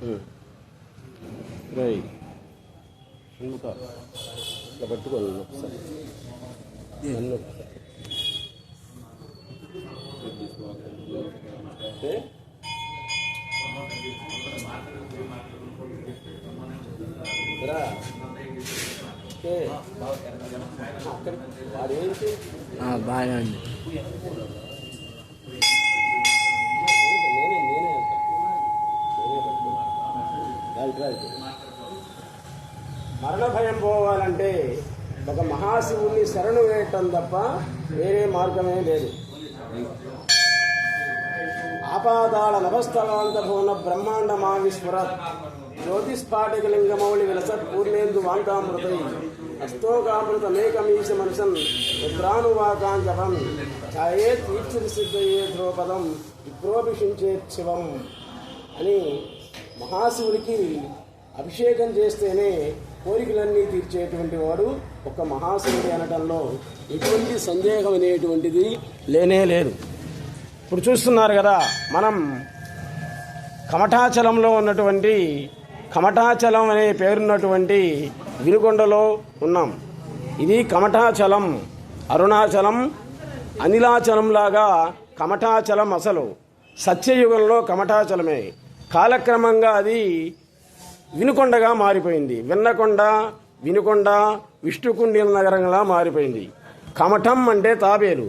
ఇంకా ఇట్లా పట్టుకోవాలి ఒకసారి అన్నీ ఒకసారి బాగా అండి. మరణ భయం పోవాలంటే ఒక మహాశివుణ్ణి శరణు వేయటం తప్ప వేరే మార్గమే లేదు. ఆపాదాళ నభస్థలాంత భువన బ్రహ్మాండ మావిస్మరత్ జ్యోతిస్ఫాటికలింగమౌళి విలసత్ పూర్ణేందు వాంకామృతై హస్తోకామృతమేకమీశ మనసన్ రుద్రానువాకాంజపం ఛాయే తీర్చిది సిద్ధయే ధ్రువపదం విప్రోభిషించేత్ శివం అని మహాశివుడికి అభిషేకం చేస్తేనే కోరికలన్నీ తీర్చేటువంటి వాడు ఒక మహాశివుడి అనటంలో ఎటువంటి సందేహం అనేటువంటిది లేనే లేదు. ఇప్పుడు చూస్తున్నారు కదా, మనం కమఠాచలంలో ఉన్నటువంటి కమఠాచలం అనే పేరున్నటువంటి వినుకొండలో ఉన్నాం. ఇది కమఠాచలం, అరుణాచలం, అనిలాచలం లాగా కమఠాచలం అసలు సత్యయుగంలో కమఠాచలమే. కాలక్రమంగా అది వినుకొండగా మారిపోయింది. విన్నకొండ, వినుకొండ, విష్ణుకుండిల నగరంగా మారిపోయింది. కమఠం అంటే తాబేలు.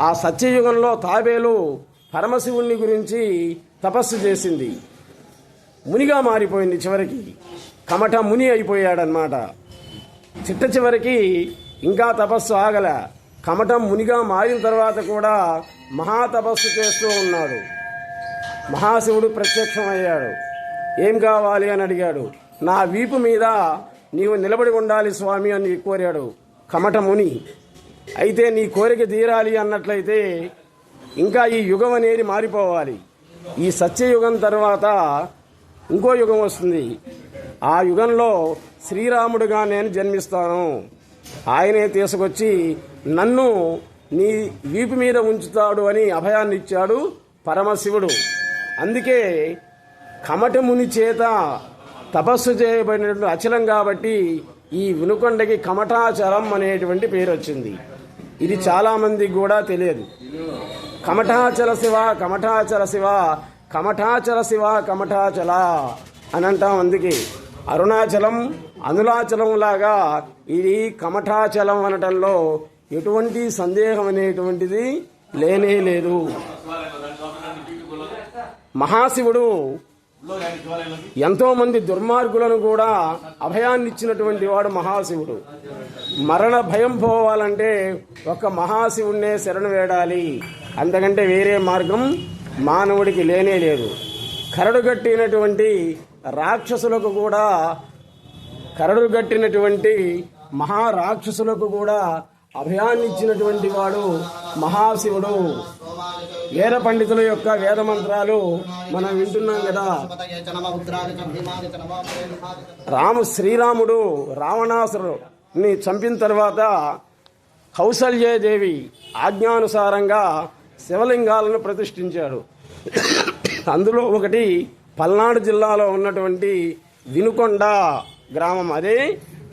ఆ సత్యయుగంలో తాబేలు పరమశివుణ్ణి గురించి తపస్సు చేసింది, మునిగా మారిపోయింది. చివరికి కమఠ ముని అయిపోయాడనమాట. చిట్ట చివరికి ఇంకా తపస్సు ఆగల. కమఠం మునిగా మారిన తర్వాత కూడా మహాతపస్సు చేస్తూ ఉన్నాడు. మహాశివుడు ప్రత్యక్షమయ్యాడు. ఏం కావాలి అని అడిగాడు. నా వీపు మీద నీవు నిలబడి ఉండాలి స్వామి అని కోరాడు కమఠ ముని. అయితే నీ కోరిక తీరాలి అన్నట్లయితే ఇంకా ఈ యుగం అనేది మారిపోవాలి. ఈ సత్యయుగం తర్వాత ఇంకో యుగం వస్తుంది. ఆ యుగంలో శ్రీరాముడుగా నేను జన్మిస్తాను. ఆయనే తీసుకొచ్చి నన్ను నీ వీపు మీద ఉంచుతాడు అని అభయాన్ని ఇచ్చాడు పరమశివుడు. అందుకే కమఠముని చేత తపస్సు చేయబడినటువంటి అచలం కాబట్టి ఈ వినుకొండకి కమఠాచలం అనేటువంటి పేరు వచ్చింది. ఇది చాలామందికి కూడా తెలియదు. కమఠాచల శివ, కమఠాచల శివ, కమఠాచల శివ, కమఠాచల అని అంటాం. అందుకే అరుణాచలం, అనులాచలం లాగా ఇది కమఠాచలం అనటంలో ఎటువంటి సందేహం అనేటువంటిది లేనే లేదు. మహాశివుడు ఎంతోమంది దుర్మార్గులను కూడా అభయాన్నిచ్చినటువంటి వాడు మహాశివుడు. మరణ భయం పోవాలంటే ఒక మహాశివుడినే శరణు వేడాలి. అంతకంటే వేరే మార్గం మానవుడికి లేనే లేదు. కరడుగట్టినటువంటి రాక్షసులకు కూడా, కరడుగట్టినటువంటి మహారాక్షసులకు కూడా అభయాన్నిచ్చినటువంటి వాడు మహాశివుడు. వేద పండితుల యొక్క వేద మంత్రాలు మనం వింటున్నాం కదా. శ్రీరాముడు రావణాసురుని చంపిన తర్వాత కౌసల్యాదేవి ఆజ్ఞానుసారంగా శివలింగాలను ప్రతిష్ఠించాడు. అందులో ఒకటి పల్నాడు జిల్లాలో ఉన్నటువంటి వినుకొండ గ్రామం. అదే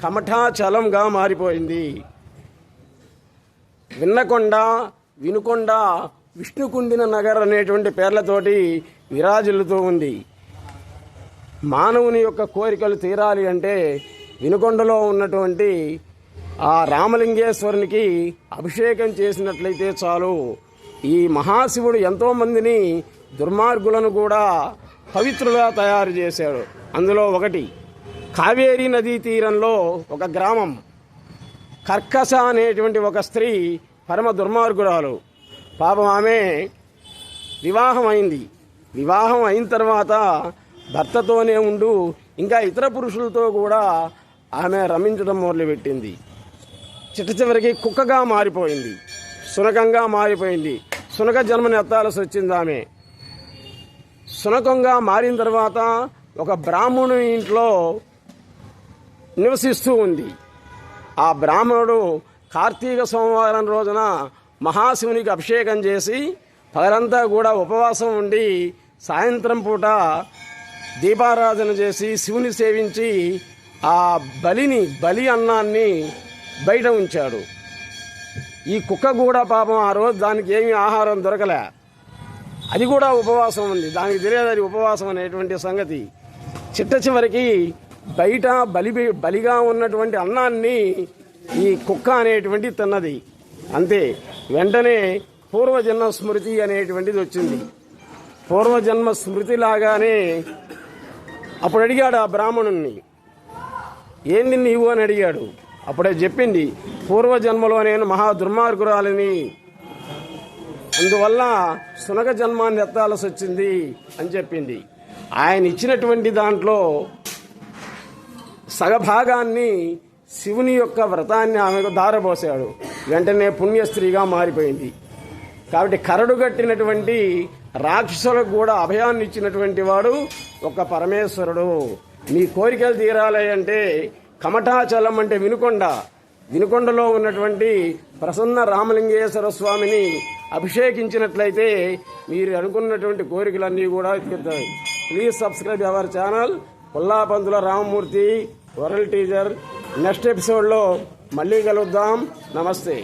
కమఠాచలంగా మారిపోయింది. విన్నకొండ, వినుకొండ, విష్ణుకుండిన నగర్ అనేటువంటి పేర్లతోటి విరాజిల్లుతూ ఉంది. మానవుని యొక్క కోరికలు తీరాలి అంటే వినుకొండలో ఉన్నటువంటి ఆ రామలింగేశ్వరునికి అభిషేకం చేసినట్లయితే చాలు. ఈ మహాశివుడు ఎంతోమందిని దుర్మార్గులను కూడా పవిత్రులుగా తయారు చేశాడు. అందులో ఒకటి కావేరీ నదీ తీరంలో ఒక గ్రామం. కర్కశ అనేటువంటి ఒక స్త్రీ పరమ దుర్మార్గురాలు. పాపం ఆమె వివాహం అయింది. వివాహం అయిన తర్వాత భర్తతోనే ఉంటూ ఇంకా ఇతర పురుషులతో కూడా ఆమె రమించడం మొదలుపెట్టింది. చిట్ట చివరికి కుక్కగా మారిపోయింది, శునకంగా మారిపోయింది. శునక జన్మని ఎత్తాల్సి వచ్చింది ఆమె. శునకంగా మారిన తర్వాత ఒక బ్రాహ్మణుని ఇంట్లో నివసిస్తూ ఉంది. ఆ బ్రాహ్మణుడు కార్తీక సోమవారం రోజున మహాశివునికి అభిషేకం చేసి పగలంతా కూడా ఉపవాసం ఉండి సాయంత్రం పూట దీపారాధన చేసి శివుని సేవించి ఆ బలి అన్నాన్ని బయట ఉంచాడు. ఈ కుక్క కూడా పాపం ఆ రోజు దానికి ఏమీ ఆహారం దొరకలే, అది కూడా ఉపవాసం ఉంది. దానికి తెలియదు అది ఉపవాసం అనేటువంటి సంగతి. చిట్ట చివరికి బయట బలిగా ఉన్నటువంటి అన్నాన్ని ఈ కుక్క అనేటువంటి తిన్నది. అంతే, వెంటనే పూర్వజన్మ స్మృతి అనేటువంటిది వచ్చింది. పూర్వజన్మ స్మృతి లాగానే అప్పుడు అడిగాడు ఆ బ్రాహ్మణుణ్ణి, ఏంది నీవు అని అడిగాడు. అప్పుడే చెప్పింది, పూర్వజన్మలో నేను మహా దుర్మార్గురాలిని, అందువల్ల సునక జన్మాన్ని ఎత్తాల్సి వచ్చింది అని చెప్పింది. ఆయన ఇచ్చినటువంటి దాంట్లో సగభాగాన్ని శివుని యొక్క వ్రతాన్ని ఆమెకు దారబోసాడు. వెంటనే పుణ్యస్త్రీగా మారిపోయింది. కాబట్టి కరడుగట్టినటువంటి రాక్షసులకు కూడా అభయాన్ని ఇచ్చినటువంటి వాడు ఒక పరమేశ్వరుడు. మీ కోరికలు తీరాలి అంటే కమఠాచలం అంటే వినుకొండలో ఉన్నటువంటి ప్రసన్న రామలింగేశ్వర స్వామిని అభిషేకించినట్లయితే మీరు అనుకున్నటువంటి కోరికలన్నీ కూడా తీరుతాయి. Please subscribe our channel Pullapantula Ramamurthy world teaser. Next ఎపిసోడ్లో మళ్ళీ కలుద్దాం. నమస్తే.